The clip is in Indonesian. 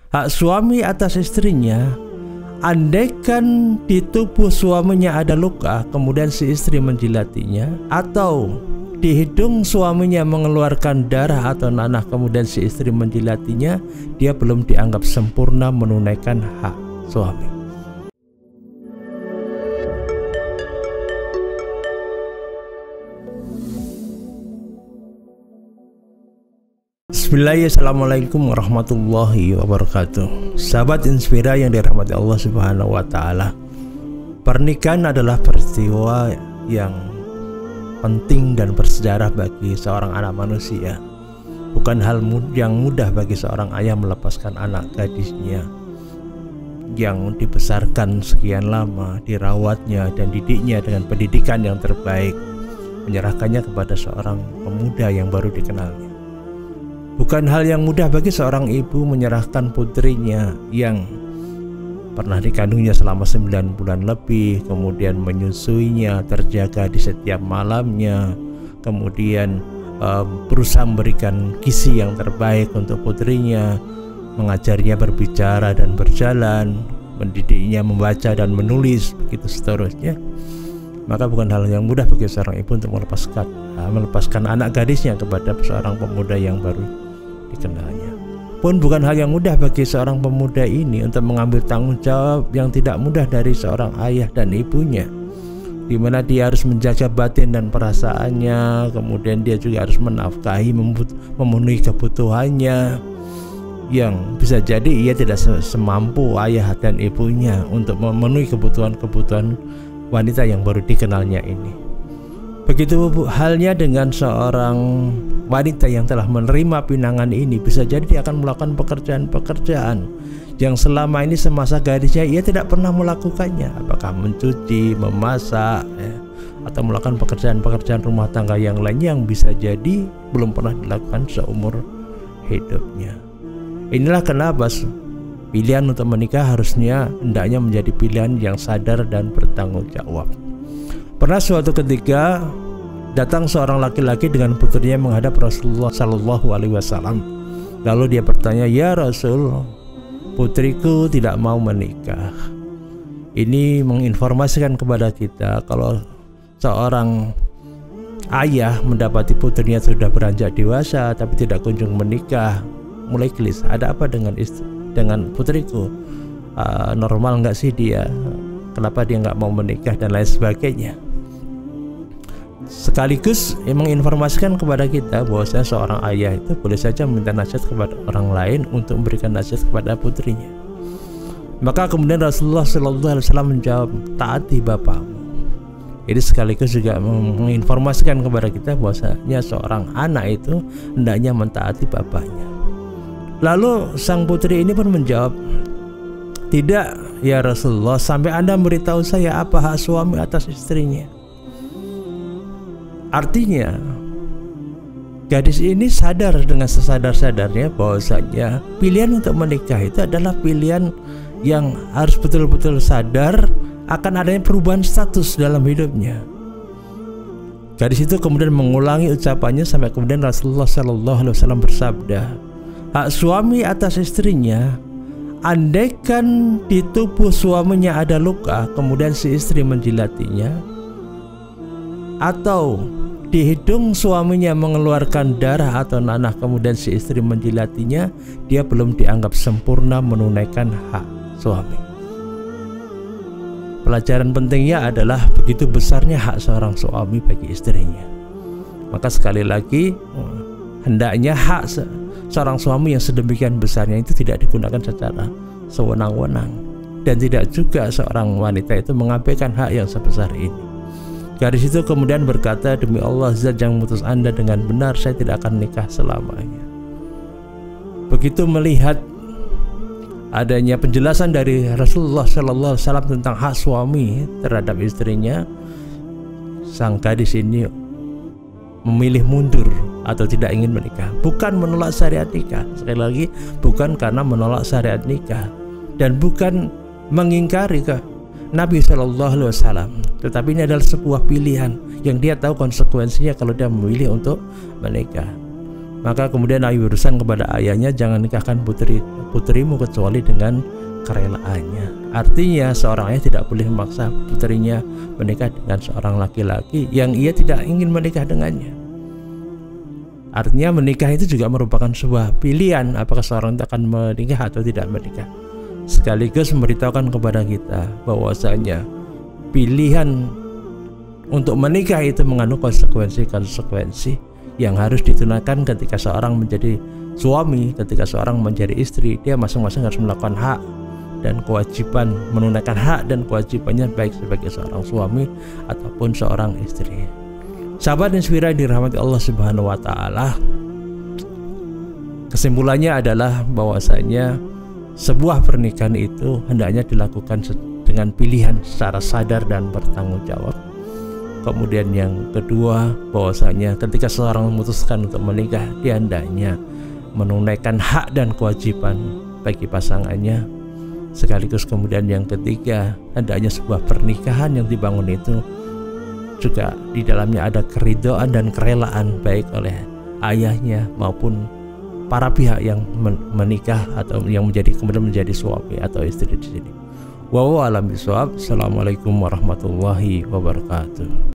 hak suami atas istrinya. Andaikan di tubuh suaminya ada luka, kemudian si istri menjilatinya, atau di hidung suaminya mengeluarkan darah atau nanah, kemudian si istri menjilatinya, dia belum dianggap sempurna menunaikan hak suami. Bismillahirrahmanirrahim. Assalamualaikum warahmatullahi wabarakatuh. Sahabat Inspira yang dirahmati Allah Subhanahu wa taala. Pernikahan adalah peristiwa yang penting dan bersejarah bagi seorang anak manusia. Bukan hal yang mudah bagi seorang ayah melepaskan anak gadisnya yang dibesarkan sekian lama, dirawatnya dan didiknya dengan pendidikan yang terbaik, menyerahkannya kepada seorang pemuda yang baru dikenalnya. Bukan hal yang mudah bagi seorang ibu menyerahkan putrinya yang pernah dikandungnya selama 9 bulan lebih, kemudian menyusuinya, terjaga di setiap malamnya, kemudian berusaha memberikan gizi yang terbaik untuk putrinya, mengajarinya berbicara dan berjalan, mendidiknya membaca dan menulis, begitu seterusnya. Maka bukan hal yang mudah bagi seorang ibu untuk melepaskan anak gadisnya kepada seorang pemuda yang baru dikenalnya. Pun bukan hal yang mudah bagi seorang pemuda ini untuk mengambil tanggung jawab yang tidak mudah dari seorang ayah dan ibunya, di mana dia harus menjaga batin dan perasaannya, kemudian dia juga harus menafkahi, memenuhi kebutuhannya yang bisa jadi ia tidak semampu ayah dan ibunya untuk memenuhi kebutuhan-kebutuhan wanita yang baru dikenalnya ini. Begitu halnya dengan seorang wanita yang telah menerima pinangan ini, bisa jadi dia akan melakukan pekerjaan-pekerjaan yang selama ini semasa gadisnya ia tidak pernah melakukannya, apakah mencuci, memasak, atau melakukan pekerjaan-pekerjaan rumah tangga yang lain yang bisa jadi belum pernah dilakukan seumur hidupnya. Inilah kenapa pilihan untuk menikah hendaknya menjadi pilihan yang sadar dan bertanggung jawab. Pernah suatu ketika datang seorang laki-laki dengan putrinya menghadap Rasulullah Shallallahu Alaihi Wasallam. Lalu dia bertanya, "Ya Rasul, putriku tidak mau menikah." Ini menginformasikan kepada kita kalau seorang ayah mendapati putrinya sudah beranjak dewasa tapi tidak kunjung menikah, mulai gelisah. Ada apa dengan putriku? Normal nggak sih dia? Kenapa dia nggak mau menikah dan lain sebagainya? Sekaligus menginformasikan kepada kita bahwa seorang ayah itu boleh saja meminta nasihat kepada orang lain untuk memberikan nasihat kepada putrinya. Maka kemudian Rasulullah SAW menjawab, "Taati bapakmu." Ini sekaligus juga menginformasikan kepada kita bahwasanya seorang anak itu hendaknya mentaati bapaknya. Lalu sang putri ini pun menjawab, "Tidak ya Rasulullah, sampai Anda memberitahu saya apa hak suami atas istrinya." Artinya gadis ini sadar dengan sesadar-sadarnya bahwasanya pilihan untuk menikah itu adalah pilihan yang harus betul-betul sadar akan adanya perubahan status dalam hidupnya. Gadis itu kemudian mengulangi ucapannya sampai kemudian Rasulullah SAW bersabda, "Hak suami atas istrinya, andaikan di tubuh suaminya ada luka, kemudian si istri menjilatinya, atau di hidung suaminya mengeluarkan darah atau nanah, kemudian si istri menjilatinya, dia belum dianggap sempurna menunaikan hak suami." Pelajaran pentingnya adalah begitu besarnya hak seorang suami bagi istrinya. Maka sekali lagi, hendaknya hak seorang suami yang sedemikian besarnya itu tidak digunakan secara sewenang-wenang, dan tidak juga seorang wanita itu mengabaikan hak yang sebesar ini. Gadis itu kemudian berkata, "Demi Allah, zat yang mengutus Anda dengan benar, saya tidak akan nikah selamanya." Begitu melihat adanya penjelasan dari Rasulullah SAW tentang hak suami terhadap istrinya, sang gadis ini memilih mundur atau tidak ingin menikah. Bukan menolak syariat nikah, sekali lagi bukan karena menolak syariat nikah, dan bukan mengingkari Nabi SAW, tetapi ini adalah sebuah pilihan yang dia tahu konsekuensinya kalau dia memilih untuk menikah. Maka kemudian Nabi berurusan kepada ayahnya, jangan nikahkan putrimu kecuali dengan kerelaannya. Artinya seorang ayah tidak boleh memaksa putrinya menikah dengan seorang laki-laki yang ia tidak ingin menikah dengannya. Artinya menikah itu juga merupakan sebuah pilihan, apakah seorang itu akan menikah atau tidak menikah. Sekaligus memberitahukan kepada kita bahwasanya pilihan untuk menikah itu mengandung konsekuensi yang harus ditunaikan ketika seorang menjadi suami, ketika seorang menjadi istri. Dia masing-masing harus melakukan hak dan kewajiban, menunaikan hak dan kewajibannya baik sebagai seorang suami ataupun seorang istri. Sahabat Inspira yang dirahmati Allah Subhanahu wa taala, kesimpulannya adalah bahwasanya sebuah pernikahan itu hendaknya dilakukan dengan pilihan secara sadar dan bertanggung jawab. Kemudian yang kedua, bahwasanya ketika seorang memutuskan untuk menikah, dia hendaknya menunaikan hak dan kewajiban bagi pasangannya. Sekaligus kemudian yang ketiga, hendaknya sebuah pernikahan yang dibangun itu juga di dalamnya ada keridhaan dan kerelaan baik oleh ayahnya maupun para pihak yang menikah atau yang kemudian menjadi suami atau istri di sini. Wallahu a'lam bishawab. Assalamualaikum warahmatullahi wabarakatuh.